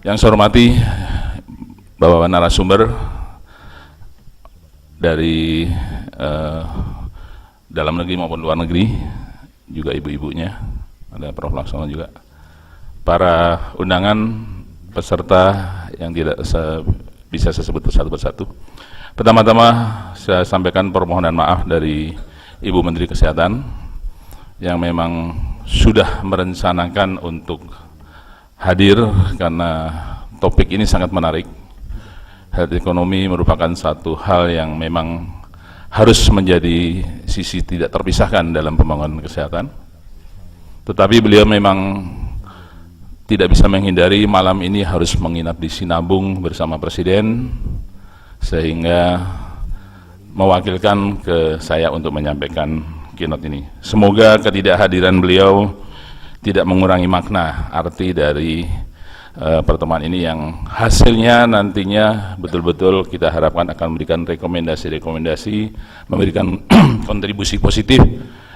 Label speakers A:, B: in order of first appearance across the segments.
A: Yang saya hormati Bapak narasumber dari dalam negeri maupun luar negeri, juga ibu-ibunya, ada Prof. Laksono juga, para undangan, peserta yang tidak bisa saya sebut satu persatu. Pertama-tama saya sampaikan permohonan maaf dari Ibu Menteri Kesehatan yang memang sudah merencanakan untuk hadir karena topik ini sangat menarik. Health ekonomi merupakan satu hal yang memang harus menjadi sisi tidak terpisahkan dalam pembangunan kesehatan. Tetapi beliau memang tidak bisa menghindari malam ini harus menginap di Sinabung bersama Presiden, sehingga mewakilkan ke saya untuk menyampaikan keynote ini. Semoga ketidakhadiran beliau tidak mengurangi makna arti dari pertemuan ini yang hasilnya nantinya betul-betul kita harapkan akan memberikan rekomendasi-rekomendasi, memberikan kontribusi positif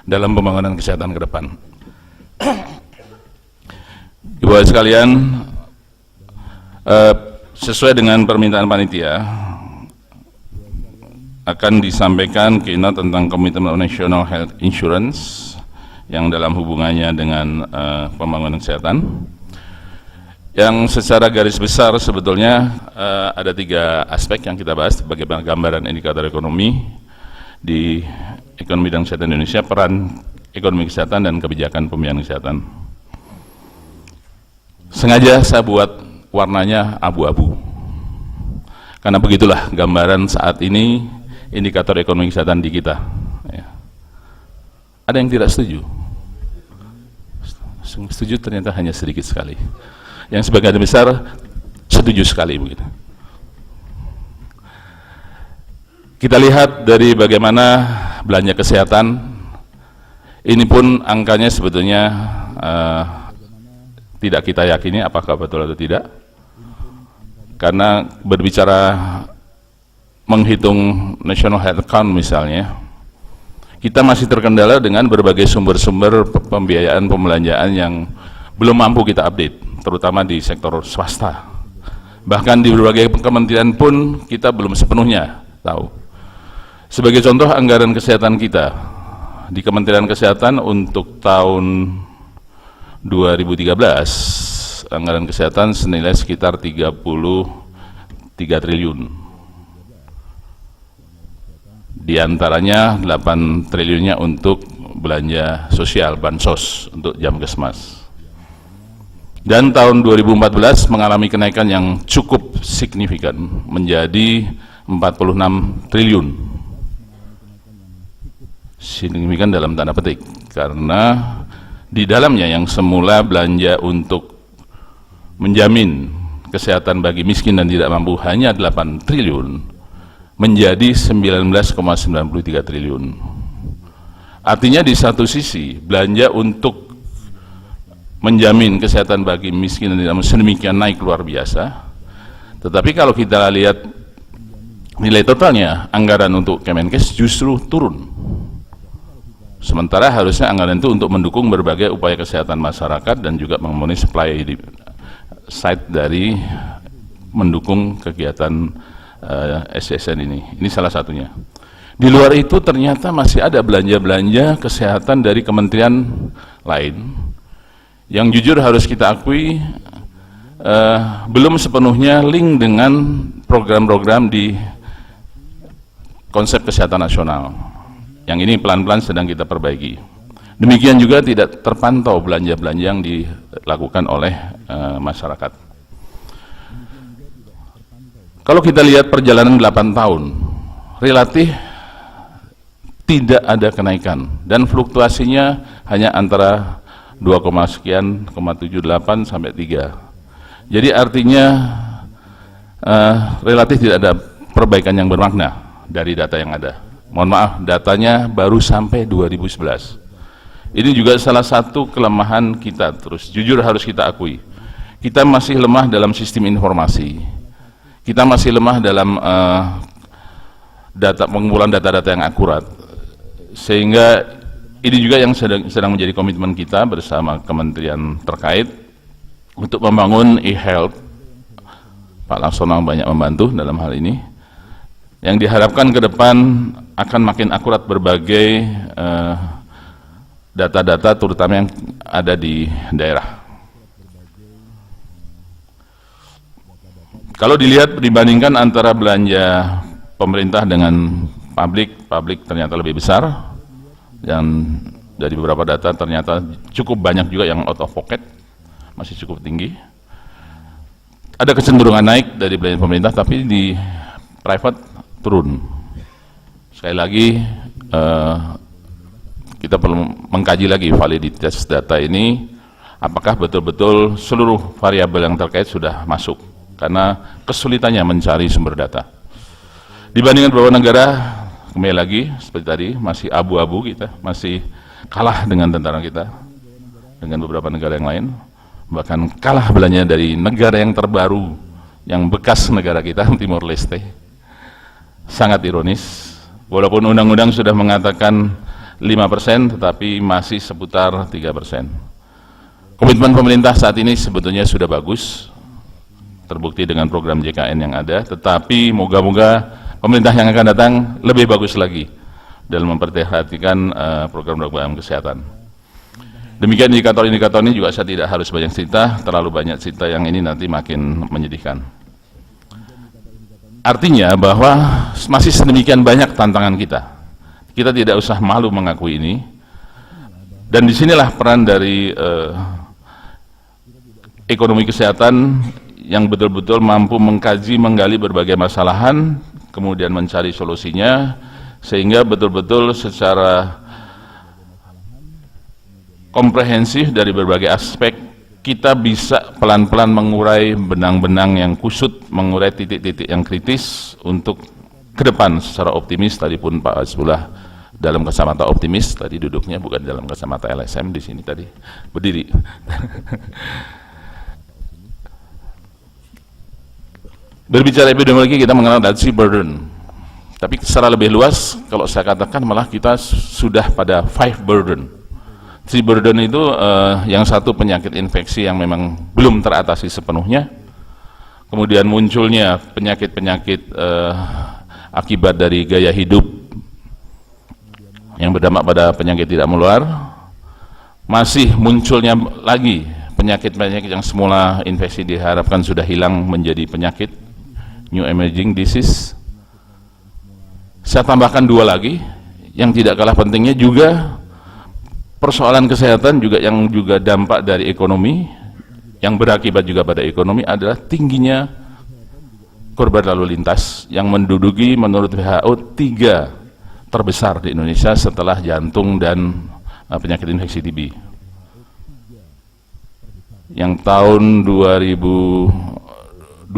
A: dalam pembangunan kesehatan ke depan. Ibu sekalian, sesuai dengan permintaan panitia, akan disampaikan keynote tentang Komitmen National Health Insurance yang dalam hubungannya dengan pembangunan kesehatan. Yang secara garis besar sebetulnya ada 3 aspek yang kita bahas, bagaimana gambaran indikator ekonomi di ekonomi dan kesehatan Indonesia, peran ekonomi kesehatan dan kebijakan pembiayaan kesehatan. Sengaja saya buat warnanya abu-abu, karena begitulah gambaran saat ini indikator ekonomi kesehatan di kita. Ya. Ada yang tidak setuju? Setuju ternyata hanya sedikit sekali. Yang sebagian besar setuju sekali begitu. Kita lihat dari bagaimana belanja kesehatan, ini pun angkanya sebetulnya tidak kita yakini apakah betul atau tidak, karena berbicara menghitung National Health Account misalnya, kita masih terkendala dengan berbagai sumber-sumber pembiayaan pembelanjaan yang belum mampu kita update, terutama di sektor swasta. Bahkan di berbagai kementerian pun kita belum sepenuhnya tahu. Sebagai contoh, anggaran kesehatan kita di Kementerian Kesehatan untuk tahun 2013, anggaran kesehatan senilai sekitar 33 triliun. Di antaranya 8 triliunnya untuk belanja sosial, bansos untuk Jamkesmas. Dan tahun 2014 mengalami kenaikan yang cukup signifikan menjadi 46 triliun. Signifikan dalam tanda petik, karena di dalamnya yang semula belanja untuk menjamin kesehatan bagi miskin dan tidak mampu hanya 8 triliun menjadi 19,93 triliun. Artinya di satu sisi belanja untuk menjamin kesehatan bagi miskin dan tidak mampu sedemikian naik luar biasa, tetapi kalau kita lihat nilai totalnya, anggaran untuk Kemenkes justru turun. Sementara harusnya anggaran itu untuk mendukung berbagai upaya kesehatan masyarakat dan juga memenuhi supply di side dari mendukung kegiatan SSN ini. Ini salah satunya. Di luar itu ternyata masih ada belanja-belanja kesehatan dari kementerian lain yang jujur harus kita akui belum sepenuhnya link dengan program-program di konsep kesehatan nasional. Yang ini pelan-pelan sedang kita perbaiki. Demikian juga tidak terpantau belanja-belanja yang dilakukan oleh masyarakat. Kalau kita lihat perjalanan 8 tahun, relatif tidak ada kenaikan dan fluktuasinya hanya antara 2, sekian, 78 sampai 3. Jadi artinya relatif tidak ada perbaikan yang bermakna dari data yang ada. Mohon maaf, datanya baru sampai 2011. Ini juga salah satu kelemahan kita, terus jujur harus kita akui. Kita masih lemah dalam sistem informasi. Kita masih lemah dalam pengumpulan data-data yang akurat. Sehingga ini juga yang sedang menjadi komitmen kita bersama kementerian terkait untuk membangun e-health Pak Laksono banyak membantu dalam hal ini, yang diharapkan ke depan akan makin akurat berbagai data-data terutama yang ada di daerah. Kalau dilihat dibandingkan antara belanja pemerintah dengan publik ternyata lebih besar, dan dari beberapa data ternyata cukup banyak juga yang out of pocket, masih cukup tinggi. Ada kecenderungan naik dari belanja pemerintah, tapi di private turun. Sekali lagi kita perlu mengkaji lagi validitas data ini, apakah betul-betul seluruh variabel yang terkait sudah masuk, karena kesulitannya mencari sumber data. Dibandingkan beberapa negara, kembali lagi seperti tadi, masih abu-abu kita, masih kalah dengan tentara kita, dengan beberapa negara yang lain, bahkan kalah belanja dari negara yang terbaru, yang bekas negara kita, Timor Leste. Sangat ironis, walaupun undang-undang sudah mengatakan 5%, tetapi masih seputar 3%. Komitmen pemerintah saat ini sebetulnya sudah bagus, terbukti dengan program JKN yang ada, tetapi moga-moga pemerintah yang akan datang lebih bagus lagi dalam memperhatikan program-program kesehatan. Demikian indikator-indikator ini juga saya tidak harus banyak cerita, terlalu banyak cerita yang ini nanti makin menyedihkan. Artinya bahwa masih sedemikian banyak tantangan kita. Kita tidak usah malu mengakui ini. Dan disinilah peran dari ekonomi kesehatan yang betul-betul mampu mengkaji, menggali berbagai masalahan, kemudian mencari solusinya, sehingga betul-betul secara komprehensif dari berbagai aspek kita bisa pelan-pelan mengurai benang-benang yang kusut, mengurai titik-titik yang kritis untuk ke depan secara optimis. Tadi pun Pak Hasbullah dalam kacamata optimis, tadi duduknya bukan dalam kacamata LSM, di sini tadi berdiri. Berbicara epidemiologi kita mengenal disease burden, tapi secara lebih luas kalau saya katakan malah kita sudah pada 5 burden. 3 burden itu yang satu penyakit infeksi yang memang belum teratasi sepenuhnya, kemudian munculnya penyakit-penyakit akibat dari gaya hidup yang berdampak pada penyakit tidak menular, masih munculnya lagi penyakit-penyakit yang semula infeksi diharapkan sudah hilang menjadi penyakit new emerging disease. Saya tambahkan 2 lagi yang tidak kalah pentingnya juga persoalan kesehatan juga yang juga dampak dari ekonomi, yang berakibat juga pada ekonomi, adalah tingginya korban lalu lintas yang menduduki menurut WHO 3 terbesar di Indonesia setelah jantung dan penyakit infeksi TB. Yang tahun 2012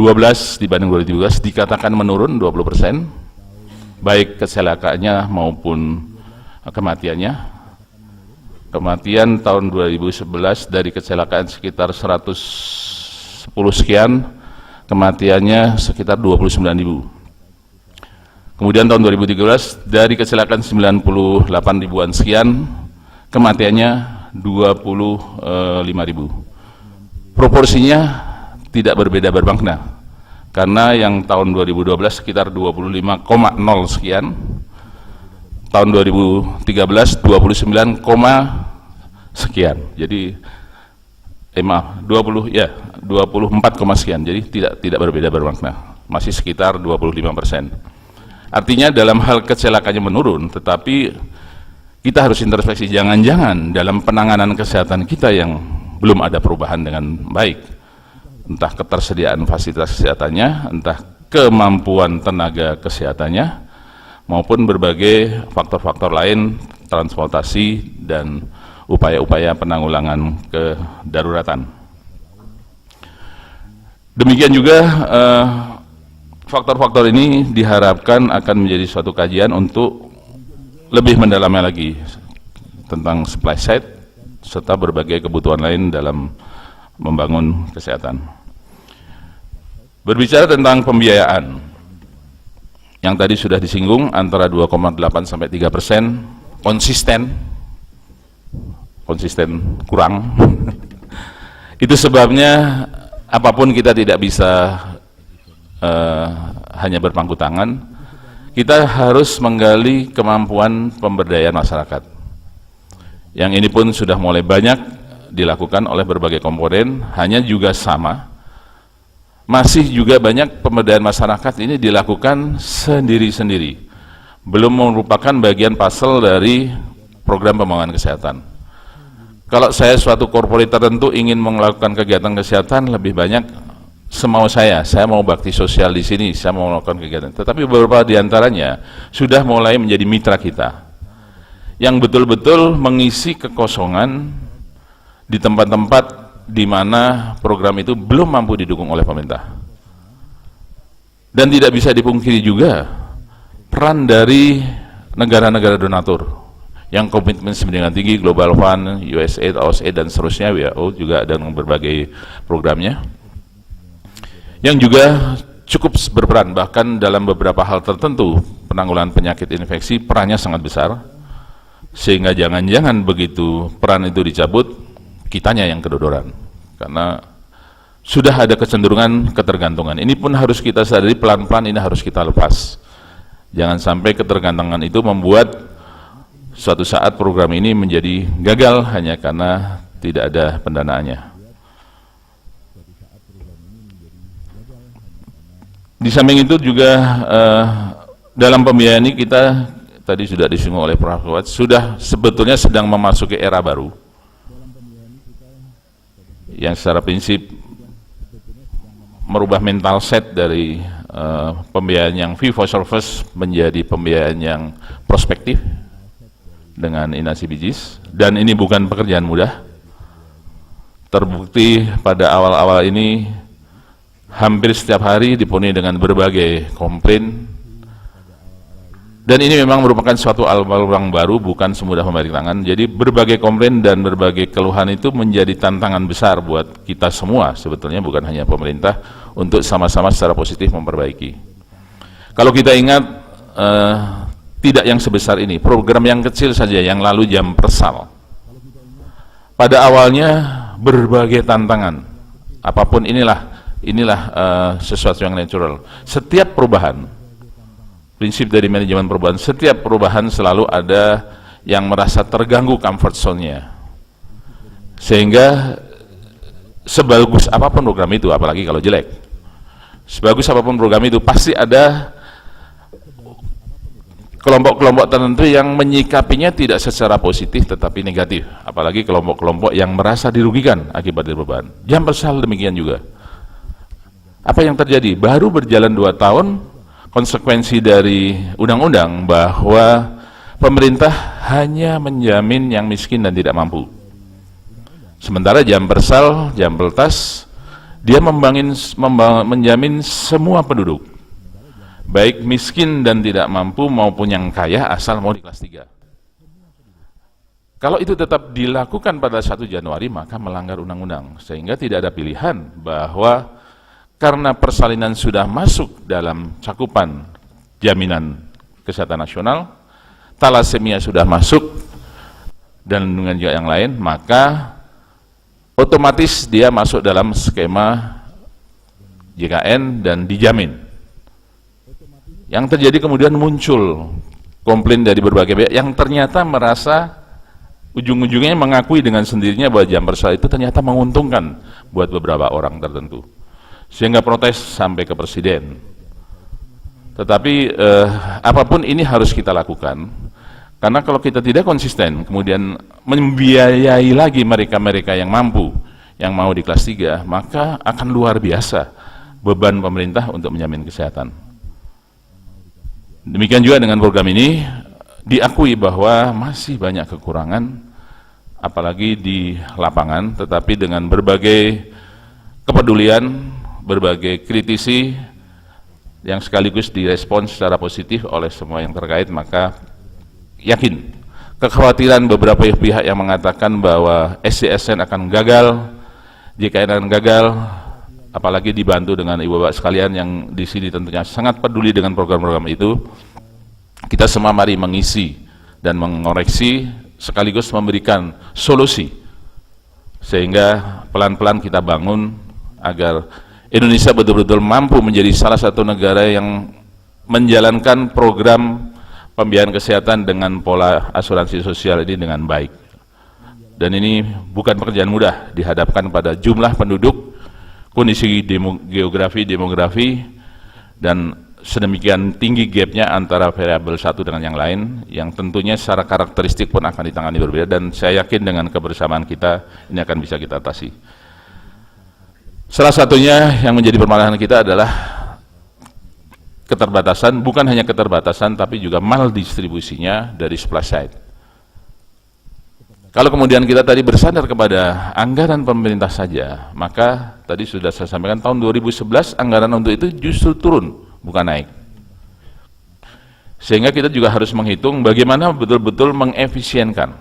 A: dibanding 2013 dikatakan menurun 20%, baik kecelakaannya maupun kematiannya. Kematian tahun 2011 dari kecelakaan sekitar 110 sekian, kematiannya sekitar 29.000. Kemudian tahun 2013 dari kecelakaan 98 ribuan sekian, kematiannya 25.000. Proporsinya tidak berbeda bermakna, karena yang tahun 2012 sekitar 25,0 sekian, tahun 2013 29, sekian. Jadi maaf, 24, sekian. Jadi tidak berbeda bermakna. Masih sekitar 25%. Artinya dalam hal kecelakaannya menurun, tetapi kita harus introspeksi, jangan-jangan dalam penanganan kesehatan kita yang belum ada perubahan dengan baik. Entah ketersediaan fasilitas kesehatannya, entah kemampuan tenaga kesehatannya, maupun berbagai faktor-faktor lain, transportasi dan upaya-upaya penanggulangan kedaruratan. Demikian juga faktor-faktor ini diharapkan akan menjadi suatu kajian untuk lebih mendalami lagi tentang supply side serta berbagai kebutuhan lain dalam membangun kesehatan. Berbicara tentang pembiayaan, yang tadi sudah disinggung, antara 2,8 sampai 3%, konsisten kurang. Itu sebabnya apapun kita tidak bisa hanya berpangku tangan, kita harus menggali kemampuan pemberdayaan masyarakat. Yang ini pun sudah mulai banyak dilakukan oleh berbagai komponen, hanya juga sama, masih juga banyak pemberdayaan masyarakat ini dilakukan sendiri-sendiri, belum merupakan bagian pasal dari program pembangunan kesehatan. Kalau saya suatu korporat tertentu ingin melakukan kegiatan kesehatan, lebih banyak semau saya mau bakti sosial di sini, saya mau melakukan kegiatan. Tetapi beberapa diantaranya sudah mulai menjadi mitra kita, yang betul-betul mengisi kekosongan di tempat-tempat di mana program itu belum mampu didukung oleh pemerintah. Dan tidak bisa dipungkiri juga peran dari negara-negara donatur yang komitmen semenjak tinggi, Global Fund, USAID, AUSAID, dan seterusnya, WHO juga ada berbagai programnya, yang juga cukup berperan, bahkan dalam beberapa hal tertentu, penanggulangan penyakit infeksi, perannya sangat besar, sehingga jangan-jangan begitu peran itu dicabut, kitanya yang kedodoran, karena sudah ada kecenderungan ketergantungan. Ini pun harus kita sadari, pelan-pelan ini harus kita lepas. Jangan sampai ketergantungan itu membuat suatu saat program ini menjadi gagal hanya karena tidak ada pendanaannya. Di samping itu juga dalam pembiayaan ini kita tadi sudah disinggung oleh Prof. Fuad, sudah sebetulnya sedang memasuki era baru yang secara prinsip merubah mental set dari pembiayaan yang fee for service menjadi pembiayaan yang prospektif dengan inasi bijis, dan ini bukan pekerjaan mudah. Terbukti pada awal-awal ini hampir setiap hari dipenuhi dengan berbagai komplain, dan ini memang merupakan suatu aluang baru, bukan semudah membalik tangan. Jadi berbagai komplain dan berbagai keluhan itu menjadi tantangan besar buat kita semua sebetulnya, bukan hanya pemerintah, untuk sama-sama secara positif memperbaiki. Kalau kita ingat tidak yang sebesar ini, program yang kecil saja yang lalu jam persal, pada awalnya berbagai tantangan, apapun inilah sesuatu yang natural. Setiap perubahan, prinsip dari manajemen perubahan, setiap perubahan selalu ada yang merasa terganggu comfort zone-nya, sehingga sebagus apapun program itu, apalagi kalau jelek, sebagus apapun program itu pasti ada kelompok-kelompok tertentu yang menyikapinya tidak secara positif tetapi negatif, apalagi kelompok-kelompok yang merasa dirugikan akibat dari perubahan. Jam persal demikian juga. Apa yang terjadi? Baru berjalan 2 tahun, konsekuensi dari undang-undang bahwa pemerintah hanya menjamin yang miskin dan tidak mampu. Sementara jam persal, jam peltas, dia menjamin semua penduduk, baik miskin dan tidak mampu maupun yang kaya, asal mau di kelas 3. Kalau itu tetap dilakukan pada 1 Januari, maka melanggar undang-undang, sehingga tidak ada pilihan bahwa karena persalinan sudah masuk dalam cakupan jaminan kesehatan nasional, talasemia sudah masuk, dan dengan juga yang lain, maka otomatis dia masuk dalam skema JKN dan dijamin. Yang terjadi kemudian muncul komplain dari berbagai pihak yang ternyata merasa ujung-ujungnya mengakui dengan sendirinya bahwa jam persal itu ternyata menguntungkan buat beberapa orang tertentu, sehingga protes sampai ke presiden. Tetapi apapun ini harus kita lakukan, karena kalau kita tidak konsisten kemudian membiayai lagi mereka-mereka yang mampu, yang mau di kelas 3, maka akan luar biasa beban pemerintah untuk menjamin kesehatan. Demikian juga dengan program ini, diakui bahwa masih banyak kekurangan, apalagi di lapangan, tetapi dengan berbagai kepedulian, berbagai kritisi, yang sekaligus direspons secara positif oleh semua yang terkait, maka yakin, kekhawatiran beberapa pihak yang mengatakan bahwa SDSN akan gagal, JKN akan gagal, apalagi dibantu dengan ibu bapak sekalian yang di sini tentunya sangat peduli dengan program-program itu. Kita semua mari mengisi dan mengoreksi sekaligus memberikan solusi, sehingga pelan-pelan kita bangun agar Indonesia betul-betul mampu menjadi salah satu negara yang menjalankan program pembiayaan kesehatan dengan pola asuransi sosial ini dengan baik. Dan ini bukan pekerjaan mudah dihadapkan pada jumlah penduduk, kondisi geografi, dan sedemikian tinggi gapnya antara variabel satu dengan yang lain, yang tentunya secara karakteristik pun akan ditangani berbeda, dan saya yakin dengan kebersamaan kita ini akan bisa kita atasi. Salah satunya yang menjadi permasalahan kita adalah keterbatasan, bukan hanya keterbatasan tapi juga maldistribusinya dari supply side. Kalau kemudian kita tadi bersandar kepada anggaran pemerintah saja, maka tadi sudah saya sampaikan tahun 2011 anggaran untuk itu justru turun, bukan naik. Sehingga kita juga harus menghitung bagaimana betul-betul mengefisienkan.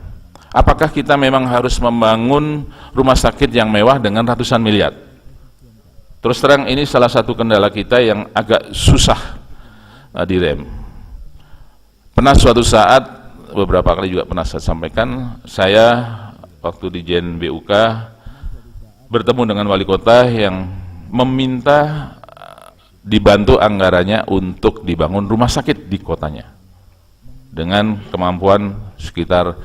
A: Apakah kita memang harus membangun rumah sakit yang mewah dengan ratusan miliar? Terus terang ini salah satu kendala kita yang agak susah direm. Pernah suatu saat, beberapa kali juga pernah saya sampaikan, saya waktu di Jen BUK bertemu dengan wali kota yang meminta dibantu anggarannya untuk dibangun rumah sakit di kotanya dengan kemampuan sekitar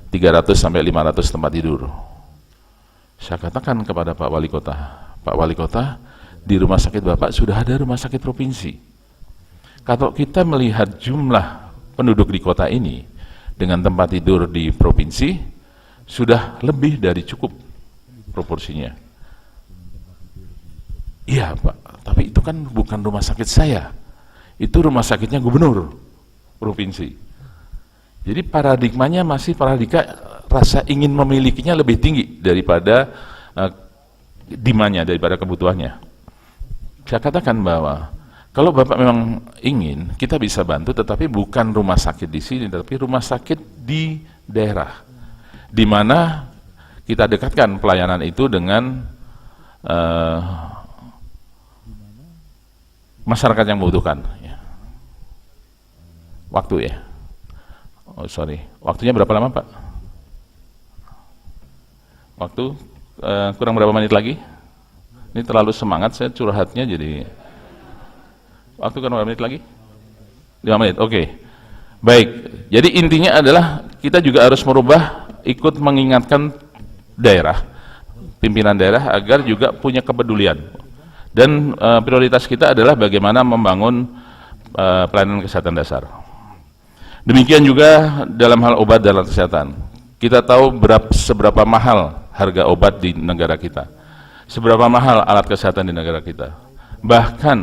A: 300 sampai 500 tempat tidur. Saya katakan kepada Pak Wali Kota, Pak Wali Kota, di rumah sakit Bapak sudah ada rumah sakit provinsi. Kalau kita melihat jumlah penduduk di kota ini dengan tempat tidur di provinsi, sudah lebih dari cukup proporsinya. Iya Pak, tapi itu kan bukan rumah sakit saya, itu rumah sakitnya gubernur provinsi. Jadi paradigmanya masih paradigma rasa ingin memilikinya lebih tinggi daripada demandnya, daripada kebutuhannya. Saya katakan bahwa kalau Bapak memang ingin, kita bisa bantu, tetapi bukan rumah sakit di sini, tapi rumah sakit di daerah, di mana kita dekatkan pelayanan itu dengan masyarakat yang membutuhkan. Waktu ya, oh sorry, waktunya berapa lama Pak? Waktu kurang berapa menit lagi? Ini terlalu semangat saya curhatnya, jadi waktu kan berapa menit lagi? 5 menit, oke. Baik, jadi intinya adalah kita juga harus merubah, ikut mengingatkan daerah, pimpinan daerah agar juga punya kepedulian. Dan prioritas kita adalah bagaimana membangun pelayanan kesehatan dasar. Demikian juga dalam hal obat dan alat kesehatan. Kita tahu seberapa mahal harga obat di negara kita, seberapa mahal alat kesehatan di negara kita. Bahkan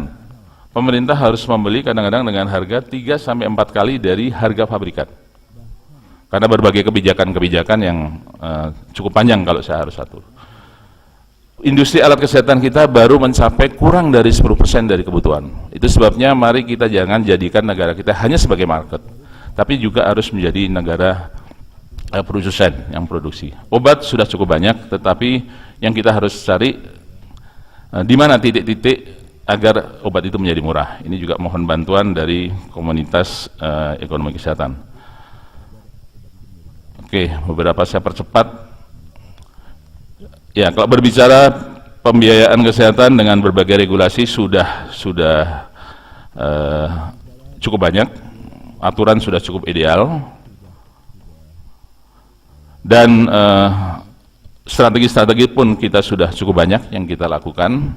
A: pemerintah harus membeli kadang-kadang dengan harga 3-4 kali dari harga pabrikan. Karena berbagai kebijakan-kebijakan yang cukup panjang kalau saya harus atur. Industri alat kesehatan kita baru mencapai kurang dari 10% dari kebutuhan. Itu sebabnya mari kita jangan jadikan negara kita hanya sebagai market, tapi juga harus menjadi negara produsen yang produksi. Obat sudah cukup banyak, tetapi yang kita harus cari di mana titik-titik agar obat itu menjadi murah. Ini juga mohon bantuan dari komunitas ekonomi kesehatan. Oke, beberapa saya percepat. Ya, kalau berbicara pembiayaan kesehatan dengan berbagai regulasi sudah cukup banyak, aturan sudah cukup ideal, dan strategi-strategi pun kita sudah cukup banyak yang kita lakukan.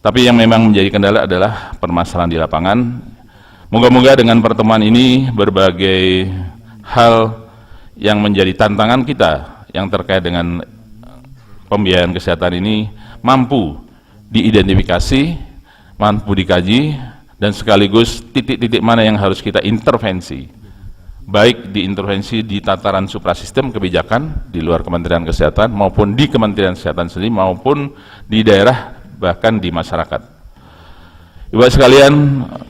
A: Tapi yang memang menjadi kendala adalah permasalahan di lapangan. Moga-moga dengan pertemuan ini berbagai hal yang menjadi tantangan kita yang terkait dengan pembiayaan kesehatan ini mampu diidentifikasi, mampu dikaji, dan sekaligus titik-titik mana yang harus kita intervensi, baik diintervensi di tataran suprasistem kebijakan di luar Kementerian Kesehatan maupun di Kementerian Kesehatan sendiri maupun di daerah bahkan di masyarakat. Ibu sekalian,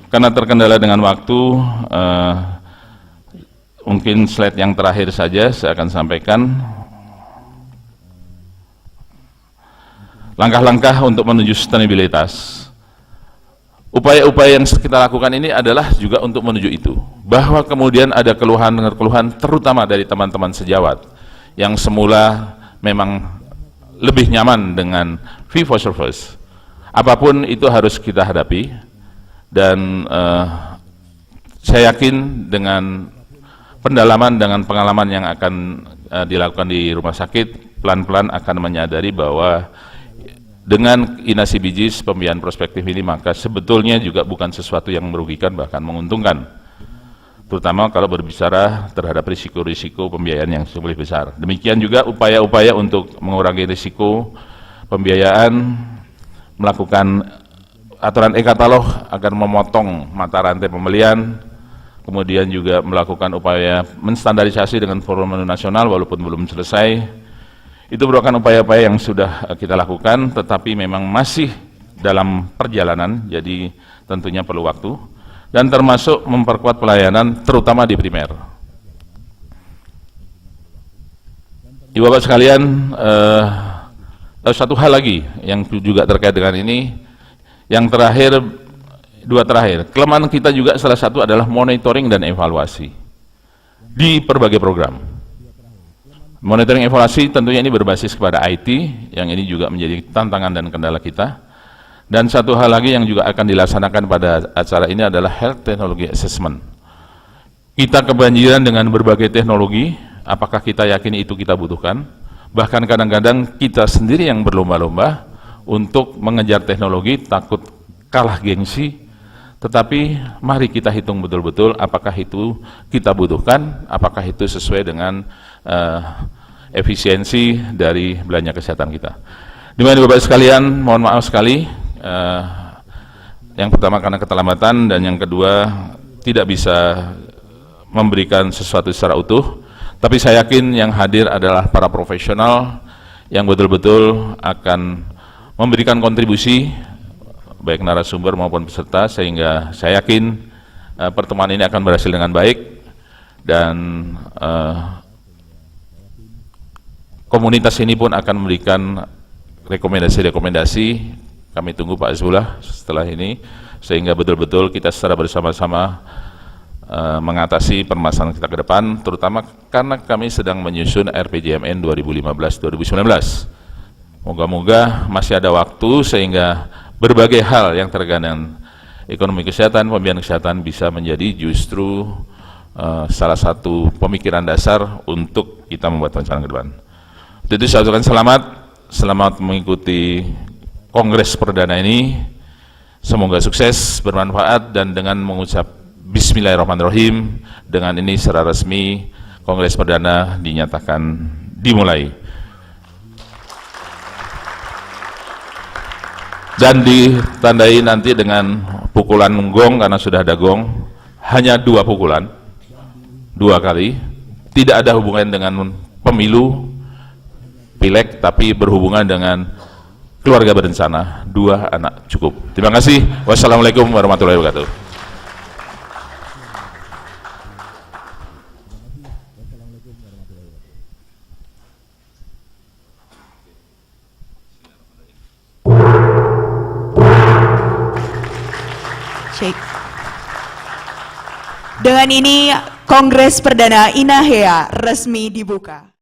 A: karena terkendala dengan waktu, mungkin slide yang terakhir saja saya akan sampaikan. Langkah-langkah untuk menuju sustainabilitas. Upaya-upaya yang kita lakukan ini adalah juga untuk menuju itu. Bahwa kemudian ada keluhan-keluhan terutama dari teman-teman sejawat yang semula memang lebih nyaman dengan fee for service, apapun itu harus kita hadapi, dan saya yakin dengan pendalaman, dengan pengalaman yang akan dilakukan di rumah sakit, pelan-pelan akan menyadari bahwa dengan inasi bijis pembiayaan prospektif ini, maka sebetulnya juga bukan sesuatu yang merugikan, bahkan menguntungkan, terutama kalau berbicara terhadap risiko-risiko pembiayaan yang lebih besar. Demikian juga upaya-upaya untuk mengurangi risiko pembiayaan, melakukan aturan e-katalog agar memotong mata rantai pembelian, kemudian juga melakukan upaya menstandarisasi dengan forum menu nasional walaupun belum selesai. Itu merupakan upaya-upaya yang sudah kita lakukan, tetapi memang masih dalam perjalanan, jadi tentunya perlu waktu, dan termasuk memperkuat pelayanan terutama di primer. Ibu Bapak sekalian, satu hal lagi yang juga terkait dengan ini, yang terakhir, dua terakhir, kelemahan kita juga salah satu adalah monitoring dan evaluasi di berbagai program. Monitoring evaluasi tentunya ini berbasis kepada IT, yang ini juga menjadi tantangan dan kendala kita. Dan satu hal lagi yang juga akan dilaksanakan pada acara ini adalah Health Technology Assessment. Kita kebanjiran dengan berbagai teknologi, apakah kita yakin itu kita butuhkan? Bahkan kadang-kadang kita sendiri yang berlomba-lomba untuk mengejar teknologi, takut kalah gengsi, tetapi mari kita hitung betul-betul apakah itu kita butuhkan, apakah itu sesuai dengan efisiensi dari belanja kesehatan kita. Dimana Bapak sekalian, mohon maaf sekali, yang pertama karena keterlambatan, dan yang kedua tidak bisa memberikan sesuatu secara utuh, tapi saya yakin yang hadir adalah para profesional yang betul-betul akan memberikan kontribusi, baik narasumber maupun peserta, sehingga saya yakin pertemuan ini akan berhasil dengan baik, dan komunitas ini pun akan memberikan rekomendasi-rekomendasi. Kami tunggu Pak Zullah setelah ini, sehingga betul-betul kita secara bersama-sama mengatasi permasalahan kita ke depan, terutama karena kami sedang menyusun RPJMN 2015-2019. Moga-moga masih ada waktu sehingga berbagai hal yang terkait dengan ekonomi kesehatan, pembiayaan kesehatan bisa menjadi justru salah satu pemikiran dasar untuk kita membuat rencana ke depan. Jadi saya ucapkan selamat mengikuti Kongres Perdana ini, semoga sukses, bermanfaat, dan dengan mengucap Bismillahirrahmanirrahim, dengan ini secara resmi Kongres Perdana dinyatakan dimulai. Dan ditandai nanti dengan pukulan gong, karena sudah ada gong, hanya 2 pukulan, 2 kali, tidak ada hubungan dengan pemilu, pileg, tapi berhubungan dengan keluarga berencana, 2 anak cukup. Terima kasih. Wassalamualaikum warahmatullahi wabarakatuh.
B: Dengan ini Kongres Perdana INAHEA resmi dibuka.